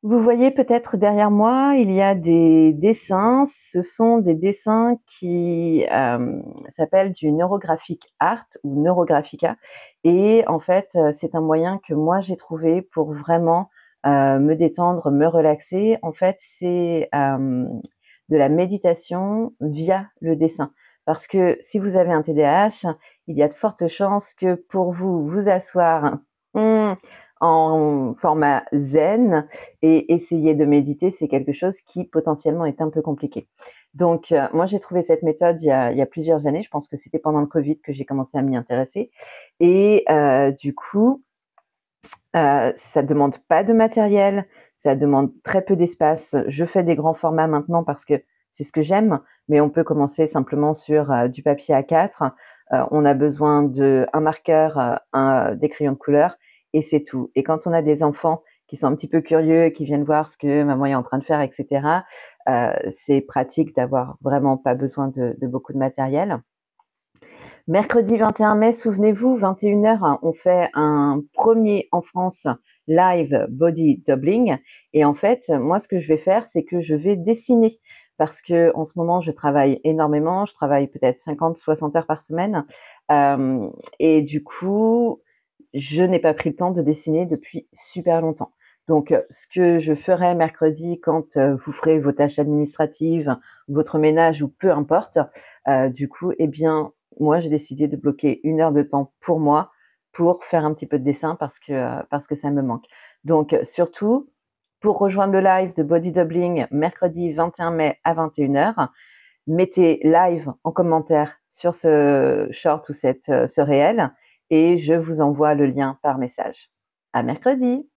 Vous voyez peut-être derrière moi, il y a des dessins. Ce sont des dessins qui s'appellent du neurographic art ou neurographica. Et en fait, c'est un moyen que moi j'ai trouvé pour vraiment me détendre, me relaxer. En fait, c'est de la méditation via le dessin. Parce que si vous avez un TDAH, il y a de fortes chances que pour vous vous asseoir en format zen et essayer de méditer, c'est quelque chose qui potentiellement est un peu compliqué. Donc, moi, j'ai trouvé cette méthode il y a plusieurs années. Je pense que c'était pendant le Covid que j'ai commencé à m'y intéresser. Et du coup, ça demande pas de matériel, ça demande très peu d'espace. Je fais des grands formats maintenant parce que c'est ce que j'aime, mais on peut commencer simplement sur du papier A4. On a besoin d'un marqueur, des crayons de couleur et c'est tout. Et quand on a des enfants qui sont un petit peu curieux et qui viennent voir ce que maman est en train de faire, etc., c'est pratique d'avoir vraiment pas besoin de beaucoup de matériel. Mercredi 21 mai, souvenez-vous, 21 h, on fait un premier en France live body doubling. Et en fait, moi, ce que je vais faire, c'est que je vais dessiner. Parce que en ce moment, je travaille énormément. Je travaille peut-être 50, 60 heures par semaine. Et du coup, je n'ai pas pris le temps de dessiner depuis super longtemps. Donc, ce que je ferai mercredi quand vous ferez vos tâches administratives, votre ménage ou peu importe, du coup, eh bien, moi, j'ai décidé de bloquer 1 heure de temps pour moi, pour faire un petit peu de dessin parce que ça me manque. Donc, surtout, pour rejoindre le live de Body Doubling mercredi 21 mai à 21 h, mettez live en commentaire sur ce short ou ce réel et je vous envoie le lien par message. À mercredi!